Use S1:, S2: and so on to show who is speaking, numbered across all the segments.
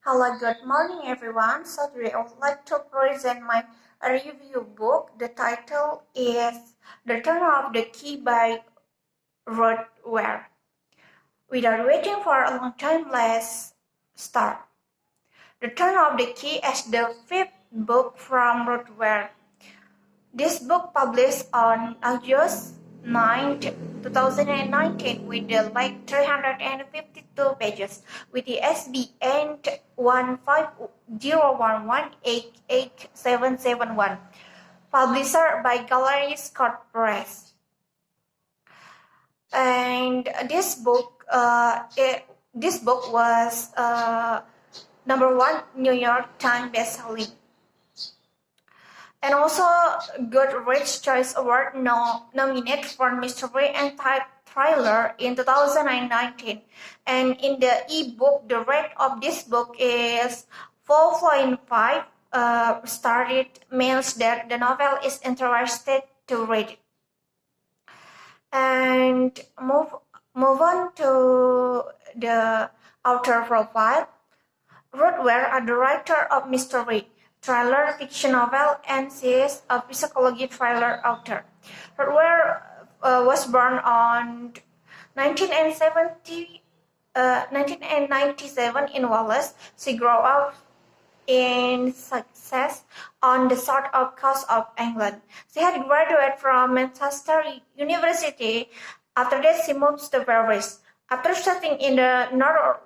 S1: Hello, good morning everyone. So today I would like to present my review book. The title is The Turn of the Key by Ruth Ware. Without waiting for a long time, let's start. The Turn of the Key is the fifth book from Ruth Ware. This book published on August 9, 2019 with the like 352 pages with the SBN 15011888771. Publisher by Gallery Scott Press. And this book was #1 New York Times bestselling. And also Goodreads Choice Award nominated for Mystery and Thriller in 2019. And in the ebook, the rate of this book is 4.5 starred means that the novel is interested to read it. And move on to the author profile. Ruth Ware, a director of mystery, thriller, fiction novel, and series of psychology thriller author. Ruth Ware was born on 1997 in Wales. She grew up in Sussex on the south coast of England. She had graduated from Manchester University. After that, she moved to Paris. After studying in the North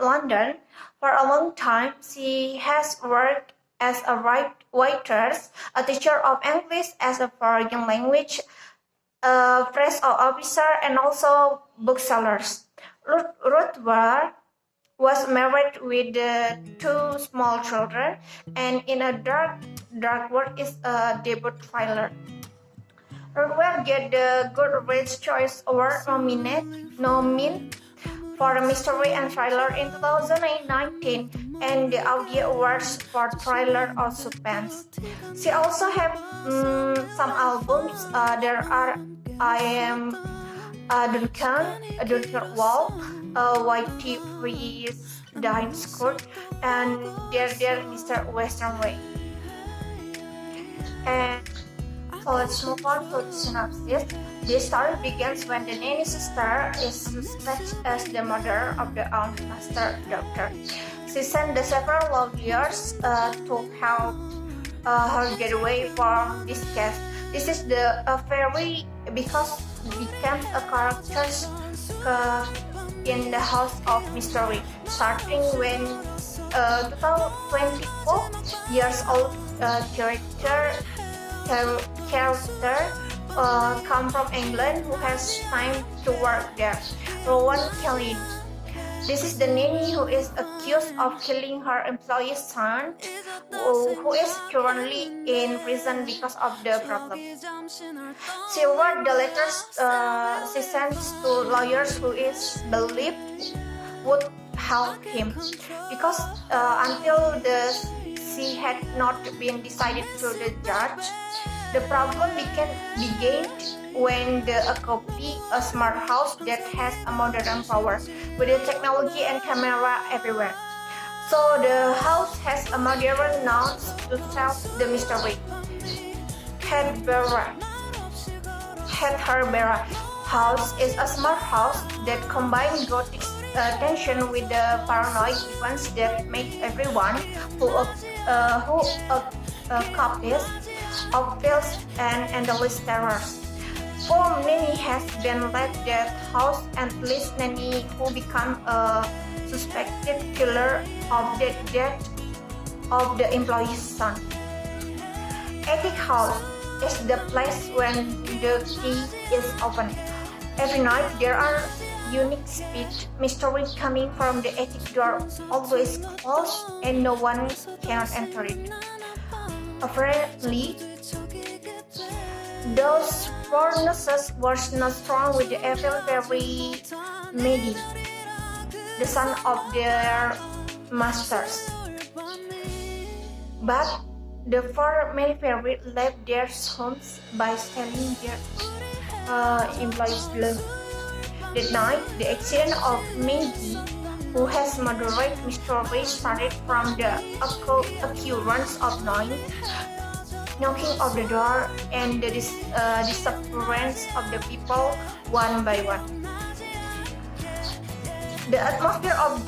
S1: London for a long time, she has worked as a waitress, a teacher of English as a foreign language, a press officer, and also booksellers. Ruth Ware was married with two small children, and in a dark world is a debut thriller. Ruth Ware get the Goodreads Choice Award nominated for a mystery and thriller in 2019 and the Audio Awards for thriller or suspense. She also have some albums. There are I Am Duncan Wall, Whitey Freeze, Dying Skirt, and There Mr. Western Way. And so let's move on to the synopsis. The story begins when the nanny sister is suspected as the murderer of the own master doctor. She sent the several lawyers to help her get away from this case. This is the affair because becomes a character in the House of Mystery, starting when 24 years old character come from England who has time to work there. Rowan Kelly. This is the nanny who is accused of killing her employee's son, who is currently in prison because of the problem. She wrote the letters she sends to lawyers who is believed would help him, because until she had not been decided to the judge. The problem began when a smart house that has a modern power with the technology and camera everywhere. So the house has a modern node to solve the mystery. Herbera house is a smart house that combines gothic tension with the paranoid events that make everyone who copies of feels and endless terrors. Poor Nanny has been left that house, and police Nanny who become a suspected killer of the death of the employee's son. Attic house is the place when the key is opened. Every night there are unique mystery coming from the attic door, always closed and no one cannot enter it. Apparently, those furnaces were not strong with the evil fairy Medi, the son of their masters. But the four many fairies left their homes by stealing their employees' blood. That night, the accident of Maggie, who has moderate mystery started from the occurrence of noise, knocking of the door, and the disappearance of the people one by one. The atmosphere of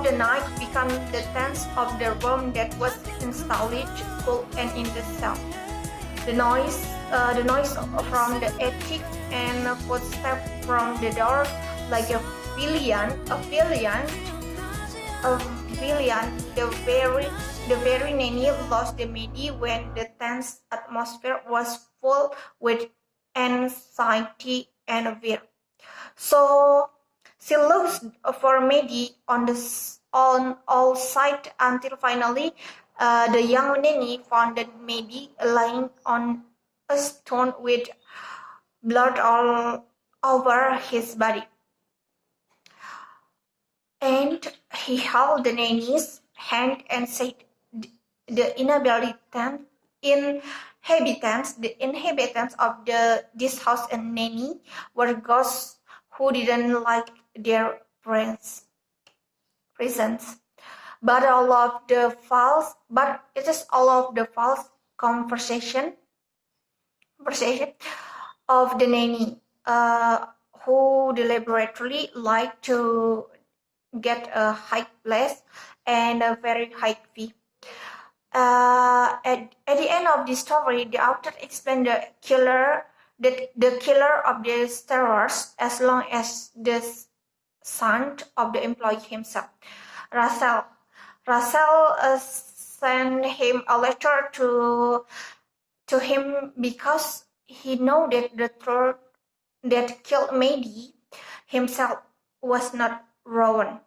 S1: the night became the tense of the room that was installed, cool and in the cell. The noise from the attic and footsteps from the door, like a villain. The very nanny lost the maid when the tense atmosphere was full with anxiety and fear. So she looked for Maddie on all sides until finally the young nanny found Maddie lying on a stone with blood all over his body. And he held the nanny's hand and said, the inhabitants of this house and nanny were ghosts who didn't like their presence. But it is all of the false conversation of the nanny, who deliberately lied to get a high place and a very high fee. At the end of the story, the author explained the killer of the terrors as long as the son of the employee himself. Russell sent him a letter to him because he knew that the truth that killed Maddie himself was not Rowan.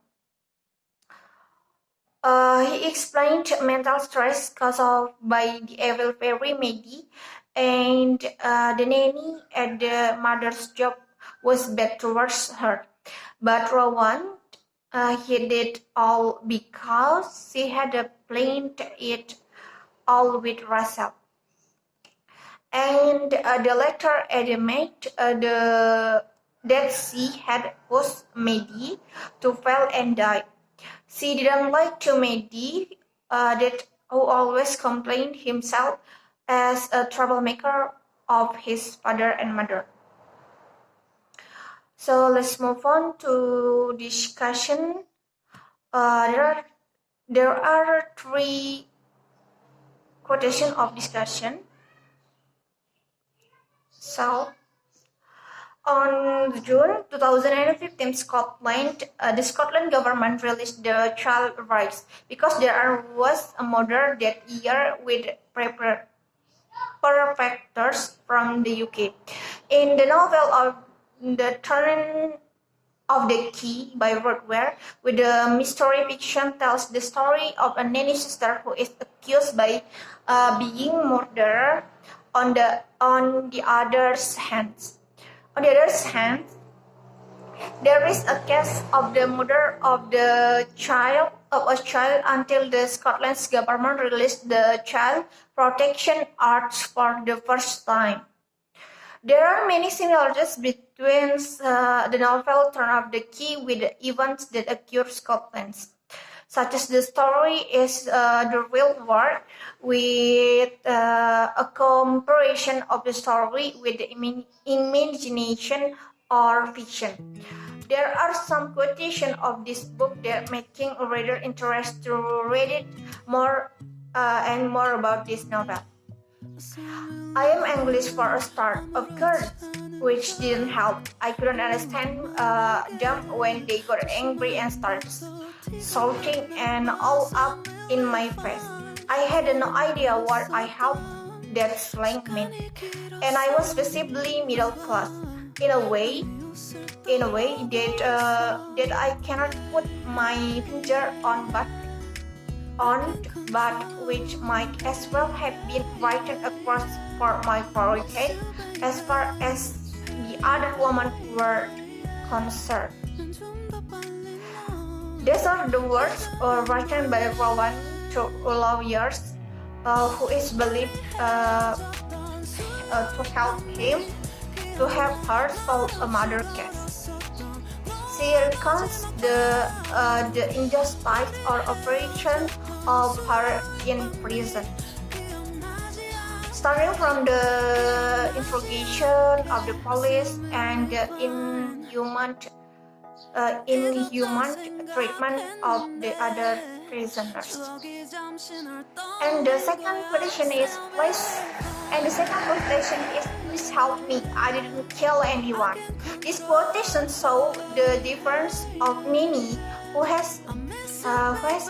S1: He explained mental stress caused by the evil fairy Maddie, and the nanny at the mother's job was bad towards her. But Rowan, he did all because she had planned it all with Russell. And the letter admitted that she had pushed Maddie to fail and die. She didn't like to Maddie, who always complained himself as a troublemaker of his father and mother. So let's move on to discussion. There are 3 quotations of discussion. So, on June 2015, the Scotland government released the child rights because there was a murder that year with perpetrators from the UK. In the novel of The Turn of the Key by Rothwell, with the mystery fiction tells the story of a nanny sister who is accused by being murdered. On the other hand, there is a case of the murder of a child until the Scotland's government released the Child Protection Act for the first time. There are many similarities between the novel Turn of the Key with the events that occur in Scotland, such as the story is the real world, with a comparison of the story with the imagination or fiction. There are some quotations of this book that making a reader interested to read it more and more about this novel. I am English for a start, of course, which didn't help. I couldn't understand them when they got angry and started shouting and all up in my face. I had no idea what I hope that slang meant, and I was visibly middle class in a way that I cannot put my finger on, but which might as well have been written across for my forehead as far as the other women were concerned. These are the words written by Rowan to lawyers who is believed to help him to have her solve a murder case. She recounts the injustice or oppression of her in prison. Starting from the interrogation of the police and the inhuman treatment of the other prisoners. And the second quotation is, please help me, I didn't kill anyone. This quotation shows the difference of Nini, who has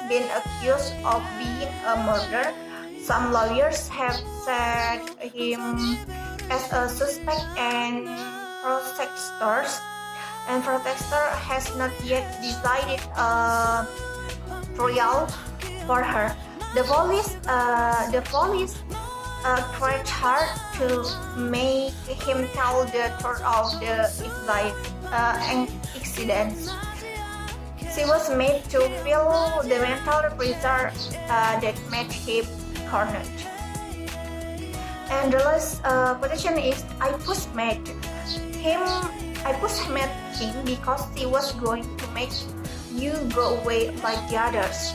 S1: been accused of being a murderer. Some lawyers have set him as a suspect and protester has not yet decided a trial for her. The police tried hard to make him tell the truth of the accidents. She was made to feel the mental pressure that made him cornered. And the last quotation is, I pushed him because he was going to make you go away like the others.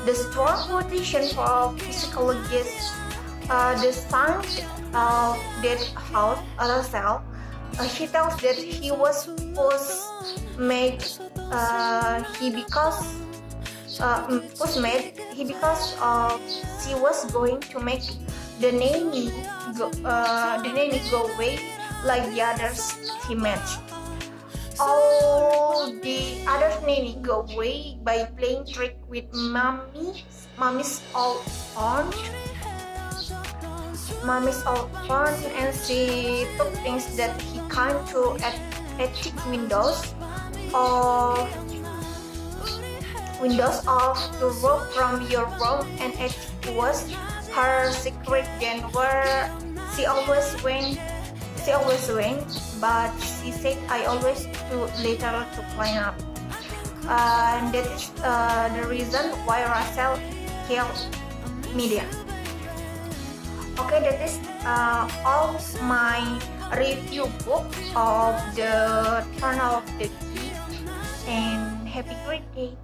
S1: The strong quotation for psychologists, the son of that house, Russell, he tells that he was because she was going to make the nanny go away like the others he met. All the other nanny go away by playing trick with mommy's old phone, and she took things that he can't do at attic windows off to work from your room, and it was her secret. Then where she always went, but she said I always too little to clean up. And that is the reason why Russell killed Media. Okay, that is all my review book of the Turn of the Key, and happy great day.